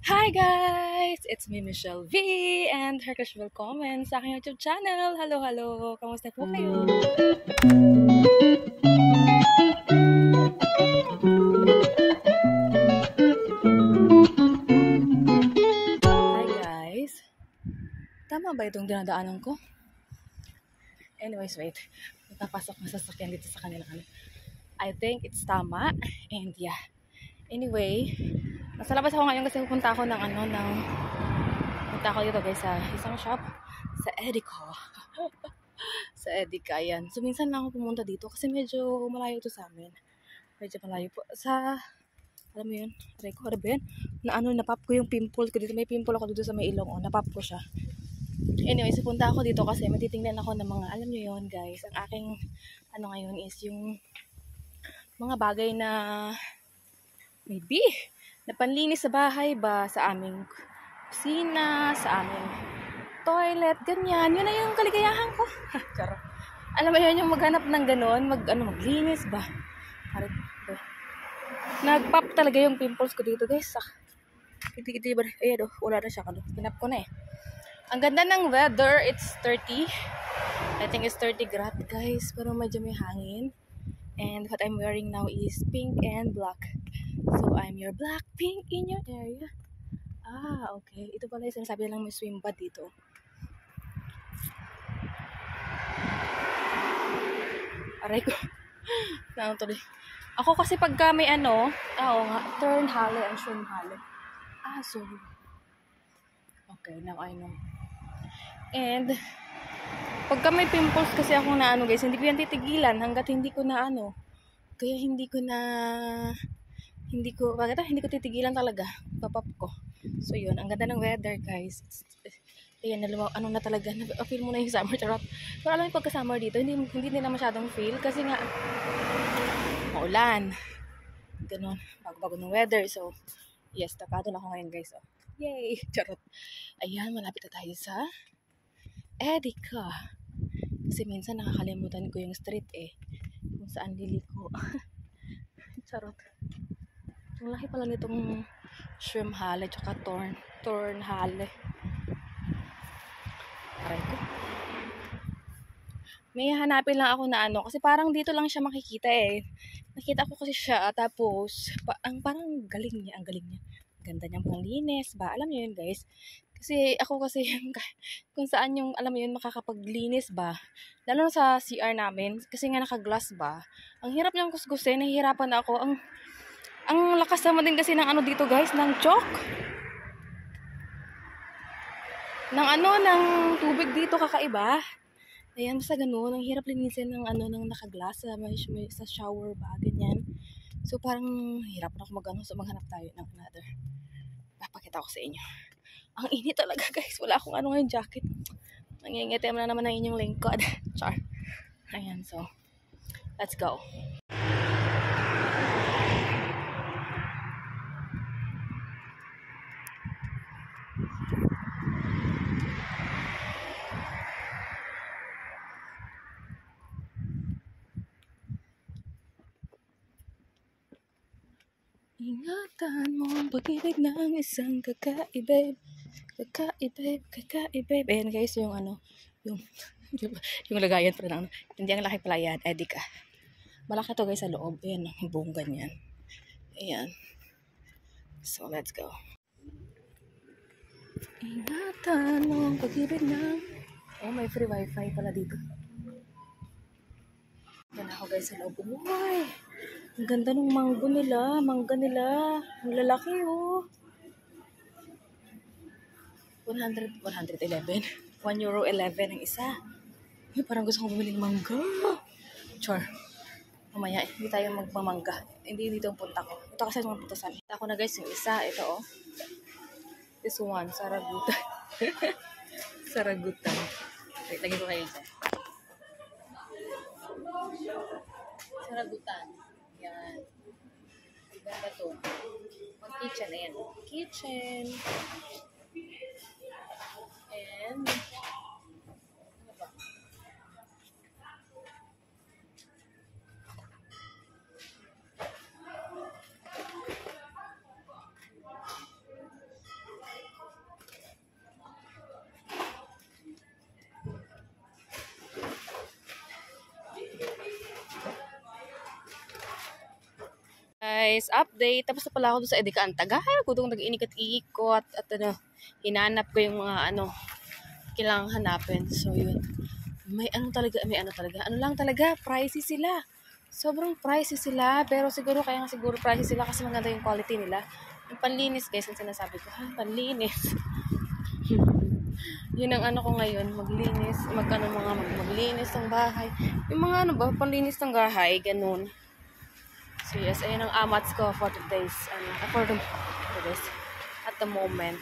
Hi guys! It's me, Michelle V, and her casual comments sa aking YouTube channel. Hello, hello! Kamusta po kayo? Hi guys! Tama ba itong dinadaanan ko? Anyways, wait. Napapasok na sasakyan dito sa kanila. I think it's tama. And yeah. Anyway, nasa labas ako ngayon kasi pupunta ako punta ako dito guys sa isang shop sa Edico. Sa Edica, yan. So, minsan lang ako pumunta dito kasi medyo malayo to sa amin. Medyo malayo po. Alam mo yun? Aray ko, ano ba yan? Napop ko yung pimple ko dito. May pimple ako dito sa may ilong. Napop ko siya. Anyway, punta ako dito kasi matitingnan ako ng mga, alam nyo yun guys, ang aking, ngayon is yung mga bagay na maybe na panlinis sa bahay ba, sa aming kusina, sa aming toilet, ganyan. Yun na yung kaligayahan ko. Charot. Alam mo yun, yung maghanap ng ganon, maglinis ba? Nag-pop talaga yung pimples ko dito, guys. Hindi ba? Ayan, wala na siya. Pinap ko na eh. Ang ganda ng weather, it's 30. I think it's 30 grad, guys. Pero medyo may hangin. And what I'm wearing now is pink and black. So, I'm your black pink in your area. Okay. Ito pala yung sinasabi lang may swim pad dito. Aray ko. Tuloy. Ako kasi pagka may turn hale and swim hale. Sorry. Okay, now I know. And, pagka may pimples kasi ako na guys, hindi ko yan titigilan hanggat hindi ko na kaya hindi ko titigilan talaga. Papap ko. So, yun. Ang ganda ng weather, guys. Ayan, na talaga. Feel mo na yung summer. Charot. Pero alam mo, pagka-summer dito, hindi nila masyadong feel. Kasi nga, maulan. Ganon. Bago-bago ng weather. So, yes, takado na ako ngayon, guys. Yay! Charot. Ayan, malapit na tayo sa Edica. Kasi minsan nakakalimutan ko yung street kung saan liliko. Charot. Ang laki pala nitong shrimp hale tsaka torn hale. Aray ko. May hanapin lang ako na kasi parang dito lang siya makikita Nakita ko kasi siya tapos parang galing niya. Ganda niyang panglinis ba? Alam niyo yun guys. Kasi ako kasi kung saan yung alam mo yun makakapaglinis ba. Lalo sa CR namin kasi nga naka-glass ba. Ang hirap niyang kuskusin, nahihirapan ako. Ang lakas naman din kasi ng dito guys, ng chalk. Ng tubig dito kakaiba. Ayan, basta ganun. Ang hirap linisin ng naka-glass sa shower ba, ganyan. So parang hirap na ako maghanap tayo ng another. Papakita ko sa inyo. Ang init talaga guys. Wala akong ngayon jacket. Nangingitim na naman ang inyong lingkod. Char. Ayan, so let's go. Ingatan mo ang pag-ibig ng isang kakaibib. Ayan guys, yung yung lagayan pala ng hindi ang laki pala yan, Edica. Malaki to guys sa loob. Ayan, yung buong ganyan. Ayan. So, let's go. Ingatan mo ang pag-ibig ng... may free wifi pala dito. Yan ako guys sa loob. Uy! Ang ganda ng mangga nila. Ang lalaki 111. €1.11 ang isa. Parang gusto kong bumili ng mangga. Char. Mamaya, hindi tayo magmamangga. Hindi dito ang punta ko. Ito kasi mga puntasan. Ito ako na guys, yung isa. Ito This one, Saragutan. Saragutan. Wait, lagyan ko kayo dyan. Saragutan. Yan. Ganda to. Mag-kitchen. Ayan. Kitchen. And ano ba? guys, update. Tapos na pala ako doon sa Edeka. Ang tagal ko doon nag-inikot-ikot at hinanap ko yung mga kailangang hanapin. So yun. May ano talaga. Ano lang talaga, pricey sila. Sobrang pricey sila. Pero siguro kaya nga siguro pricey sila kasi maganda yung quality nila. Yung panlinis guys, ang sinasabi ko. Panlinis. Yun ang ko ngayon, maglinis, maglinis ng bahay. Yung mga panlinis ng bahay, ganun. So yes, ayun ang amats ko for today's, for this, at the moment.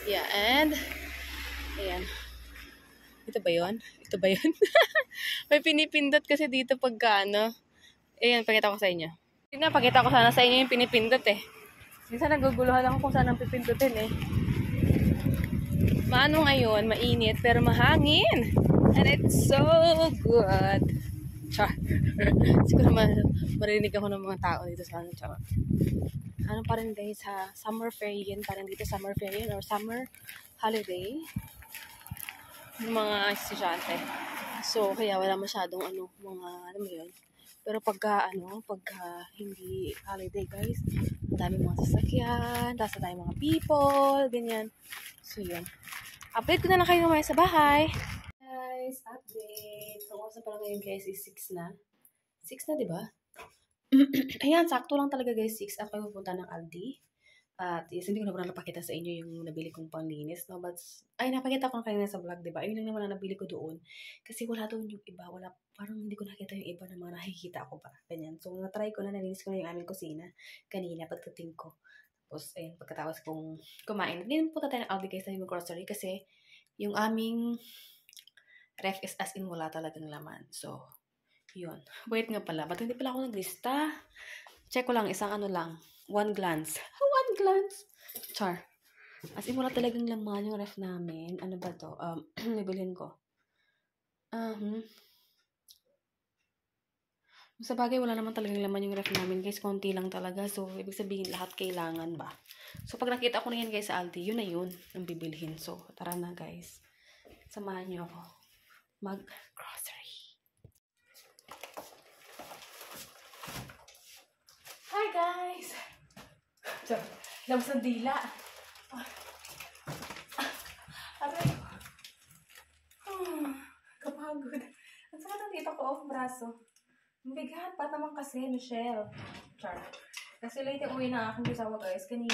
Yeah, and, ayan. Ito ba yun? May pinipindot kasi dito pagka, ayan, pakita ko sa inyo. Pakita ko sana sa inyo yung pinipindot eh. Minsan naguguluhan ako kung saan ang pipindutin eh. Maano ngayon, mainit, pero mahangin. And it's so good. Char. Siguro marinig ako ng mga tao dito sa char. Ano pa rin guys ha, summer fair yun. Parang dito summer fair yun or summer holiday. Yung mga estudyante. So, kaya wala masyadong mga mo yun. Pero pagka hindi holiday guys, ang dami mga sasakyan, tapos ang dami mga people, ganyan. So, yun. Update ko na lang kayo mamaya sa bahay. Guys, update. Ang oras na pala ngayon guys is 6 na. 6 na, diba? Ayan, sakto lang talaga guys, 6. Ako yung pupunta ng Aldi. At yes, hindi ko na napakita sa inyo yung nabili kong panglinis. No? But, napakita ko na kanina sa vlog, diba? Ayun lang naman ang nabili ko doon. Kasi wala doon yung iba. Parang hindi ko nakita yung iba na mga nakikita ako pa. Ganyan. So, natry ko na, nalinis ko na yung aming kusina kanina pagdating ko. Tapos, ayun, pagkatapos kong kumain. Ngayon punta tayo ng Aldi guys sa yung grocery kasi yung aming ref is as in wala talagang laman. So, yun. Wait nga pala. Ba't hindi pala ako naglista? Check ko lang. Isang lang. One glance. One glance. Char. As in wala talagang laman yung ref namin. Ano ba to? Nabilhin ko. Sa bagay, wala naman talagang laman yung ref namin, guys. Konti lang talaga. So, ibig sabihin, lahat kailangan ba? So, pag nakita ko na yan, guys, sa Aldi, yun na yun ang bibilhin. So, tara na, guys. Samahan niyo ako mag-grocery. Hi, guys! Labas ng dila. Kapagod. At saka nandito ko off braso. Ang bigat pa naman kasi, Michelle. Char. Kasi late uwi na akong bisawa guys. Kanina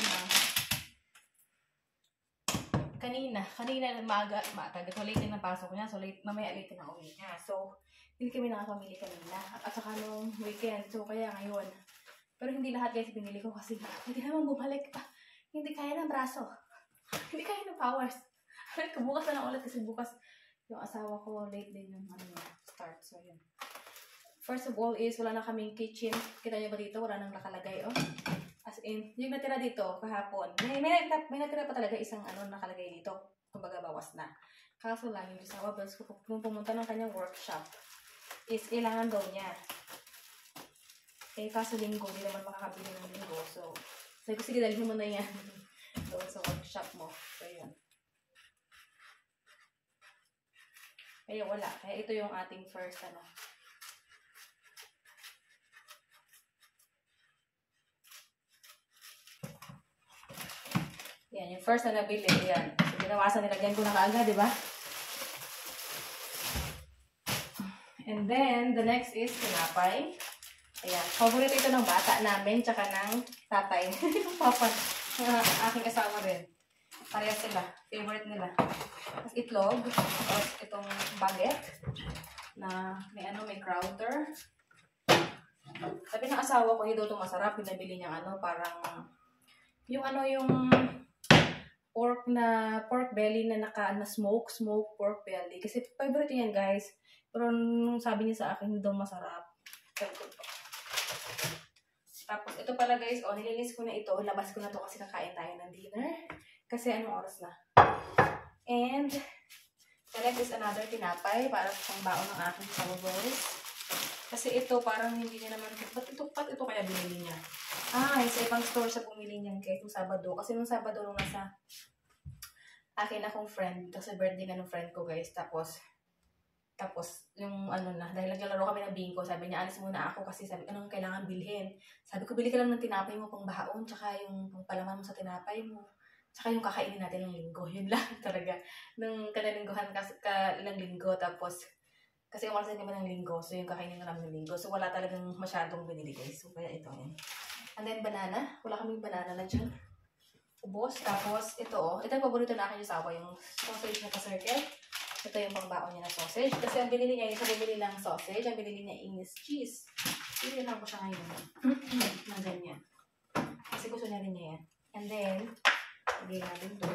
maaga. Kasi late na pasok niya. So mamaya late na uwi niya. So, hindi kami nakapamili kanina. At saka nung weekend. So, kaya ngayon. Pero hindi lahat guys binili ko kasi hindi naman bumalik. Hindi kaya ng braso. Hindi kaya ng powers. Bukas na lang ulit kasi bukas yung asawa ko late din yung start. So, yun. First of all is, wala na kaming kitchen. Kita nyo ba dito? Wala nang nakalagay, oh. As in, yung natira dito, kahapon. May natira pa talaga isang nakalagay dito. Kumbaga, bawas na. Kaso lang, yung asawa, kung pumunta ng kanyang workshop, is kailangan daw niya. Kaso linggo, hindi naman makakabili ng linggo. So, sabi ko, sige, dalhin mo na yan. Doon sa workshop mo. So, yun. Kaya wala. Kaya ito yung ating first, Yan, yung first na nabili, yan. So, ginawasan nilagyan ko na kaagad, di ba? And then, the next is tinapay. Ayan, favorite ito ng bata namin, tsaka ng tatay. Yung papa, ng aking asawa rin. Pareha sila, favorite nila. Tapos itlog, tapos itong baguette, na may crowder. Sabi ng asawa ko, hindi daw ito masarap, pinabili niya parang, yung pork belly na smoke pork belly. Kasi favorite yan guys. Pero nung sabi niya sa akin, hindi daw masarap. Tapos ito pala guys, nilinis ko na ito. Labas ko na to kasi kakain tayo ng dinner. Kasi anong oras na. And the next is another tinapay para sa baon ng aking followers. Kasi ito parang hindi niya naman, ba't ito kaya binili niya? Sa ibang store sa bumili niyan guys, nung Sabado. Kasi nung Sabado nung nasa akin akong friend, tapos birthday nga ng friend ko guys, tapos Tapos, yung ano na, dahil naglalaro kami ng bingo, sabi niya, alis muna ako kasi sabi, anong kailangan bilhin? Sabi ko, bili ka lang ng tinapay mo pang bahaon, tsaka yung palaman mo sa tinapay mo, tsaka yung kakainin natin ng linggo. Yun lang talaga. Nung kanalingguhan, ilang linggo, tapos, kasi umalas kami ng linggo, so yung kakainin na namin ng linggo. So, wala talagang masyadong binili, guys. So, kaya ito, yan. And then, banana. Wala kaming banana na dyan. Ubos. Tapos, ito, ito yung paborito na akin yung sawa, yung sausage na ka-circle. Ito yung pangbaon niya na sausage. Kasi ang binili niya, yung sa bumili ng sausage, ang binili niya English cheese. Binili lang ko siya ngayon. Ng ganyan. Kasi gusto niya rin niya yan. And then, lagay natin ito.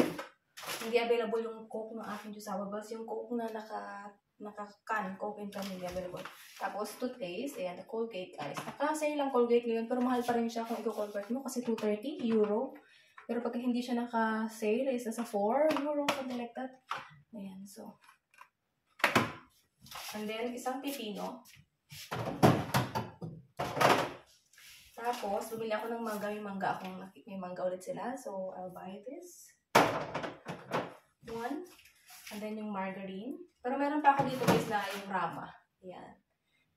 Hindi available yung Coke ng aking Jusawa Bus. Yung Coke na naka-can, Coke and can, hindi available. Tapos, toothpaste. Ayan, Colgate, guys. Naka-sale lang Colgate ngayon, pero mahal pa rin siya kung i-convert mo kasi 230 euro. Pero pag hindi siya naka-sale, is nasa 4 euro, something like that. Ayan, so. And then, isang pipino. Tapos, bumili ako ng mangga. May mangga ulit sila. So, I'll buy this. One. And then, yung margarine. Pero meron pa ako dito guys na yung rama. Ayan.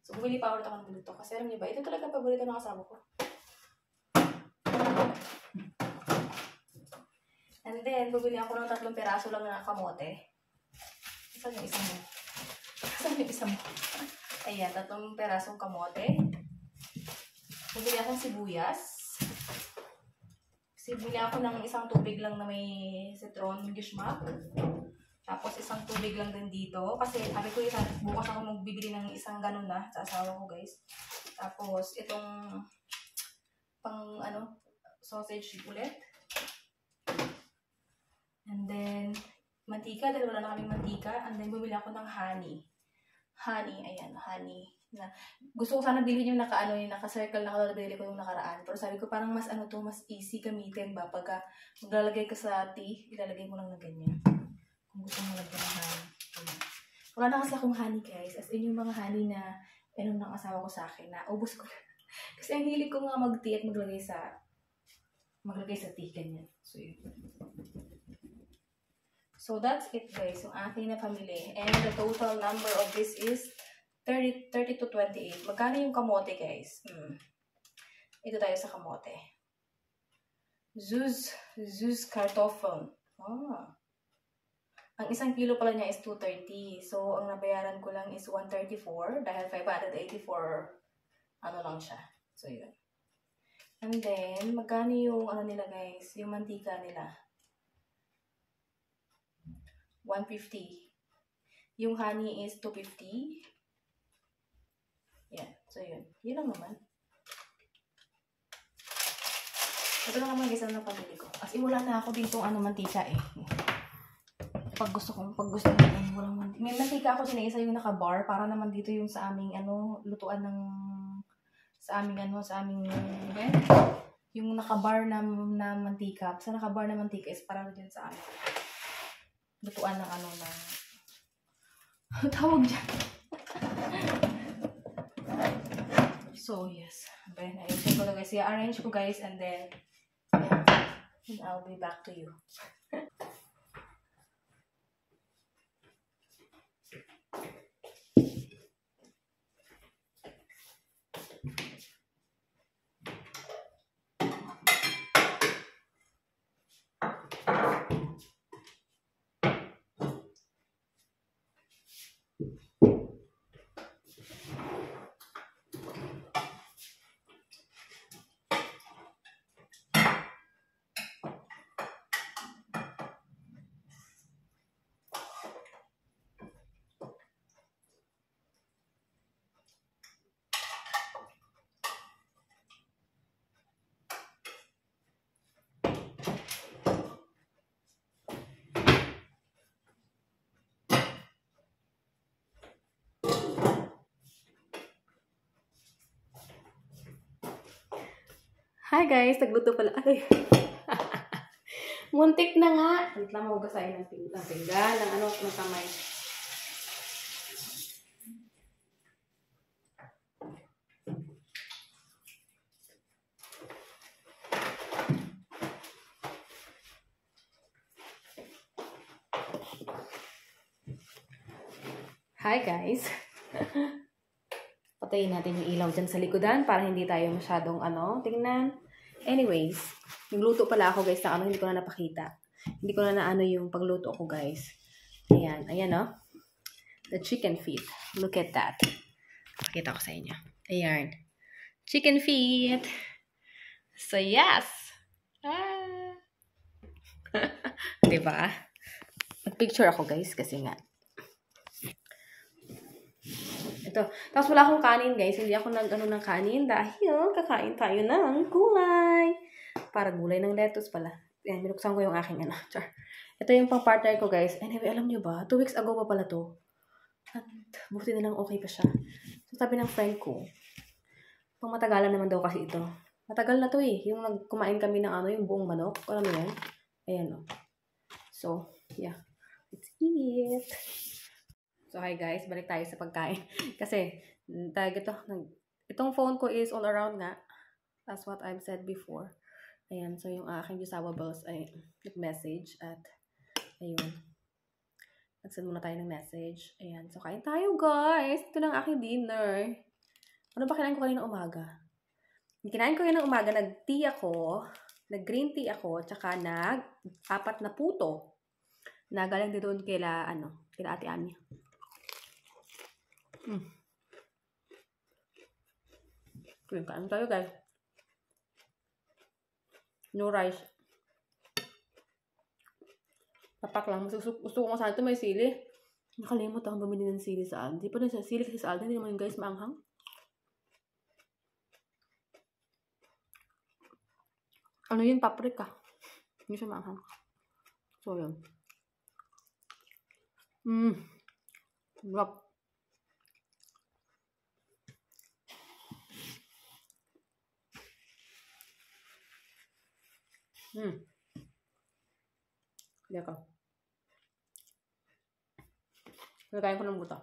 So, bumili pa ulit ako ng dito. Kasi alam niyo ba, ito talaga paborito ng asawa ko. And then, bumili ako ng 3 peraso lang na kamote. Saan yung isang mo? Saan yung isang mo? Ayan, 3 perasong kamote. Bumili akong sibuyas. Bumili ako ng isang tubig lang na may citron gishmak. Tapos isang tubig lang din dito. Kasi sabi ko, bukas ako magbibili ng isang ganun na sa asawa ko guys. Tapos itong sausage ulit. And then, mantika, dahil wala na kaming mantika. And then, bumili ako ng honey. Honey, ayan, honey. Na, gusto ko sana bilhin yung naka-circle na kalabili ko yung nakaraan. Pero sabi ko, parang mas mas easy gamitin ba? Pagka maglalagay ka sa tea, ilalagay mo lang na ganyan. Kung gusto mo lagyan ng honey. Ayan. Wala na kasi akong honey, guys. As in, yung mga honey na ng asawa ko sa akin, na ubos ko. Kasi ang hilig ko nga mag-tea at maglagay sa tea, ganyan. So, yun. So, that's it guys, yung aking na pamili. And the total number of this is 30 to 28. Magkano yung kamote guys? Ito tayo sa kamote. Zeus Kartoffel. Ang 1 kilo pala niya is 230. So, ang nabayaran ko lang is 134 dahil 584 lang siya. So, yun. And then, magkano yung nila guys? Yung mantika nila. 150. Yung honey is 250. Yan. So, yun. Yun lang naman. Ito lang naman guys ang napamili ko. As in, wala na ako dito mantika eh. Pag gusto niya, walang mantika. May mantika ako din isa yung naka-bar para naman dito yung sa aming lutuan ng sa aming yung naka-bar na mantika. Sa naka-bar na mantika is para din sa amin. Lutuan ng tawag dyan. So, yes. Then, I-check ko na guys. I-arrange ko guys and then, yeah. And I'll be back to you. Hi guys, nagluto pala. Ay. Muntik na nga. Wait lang, mahugasayin ng pinggan, ng kamay. Hi guys! Patayin natin yung ilaw dyan sa likodan para hindi tayo masyadong tingnan. Anyways, nagluto pala ako guys na hindi ko na napakita. Hindi ko na yung pagluto ko guys. Ayan The chicken feet. Look at that. Pakita ko sa inyo. Ayan. Chicken feet. So yes! Diba? Nag-picture ako guys kasi nga. Ito. Tapos wala akong kanin guys. Hindi ako ng kanin dahil kakain tayo ng gulay. Para gulay ng lettuce pala. Ayan, binuksan ko yung aking Char. Ito yung pang-partner ko guys. Anyway, alam nyo ba? 2 weeks ago pa pala to. At buti na lang okay pa siya. So sabi ng friend ko, pang matagalan naman daw kasi ito. Matagal na to eh. Yung kumain kami ng yung buong manok. Alam mo yan? Ayan o. So, yeah. Let's eat. So, hi guys. Balik tayo sa pagkain. Kasi, itong phone ko is all around nga. That's what I've said before. Ayan. So, yung aking disavowables ay nag-message at ayun. Nagsend muna tayo ng message. Ayan. So, kain tayo guys. Ito na ang aking dinner. Ano ba kinain ko kanina umaga? Kinain ko yun ng umaga. Nag-tea ako. Nag-green tea ako. Tsaka nag-4 na puto. Nagaling din doon kila Ate Anya. Kain tayo guys. No rice. Tapak lang. Gusto ko sana ito may sili. Nakalimot akong bumili ng sili sa Aldi. Di pa rin sa sili kasi sa Aldi. Hindi naman guys maanghang. Ano yun? Paprika. Hindi siya maanghang. So yun. Sarap. Leka. Lagayin ko ng buta.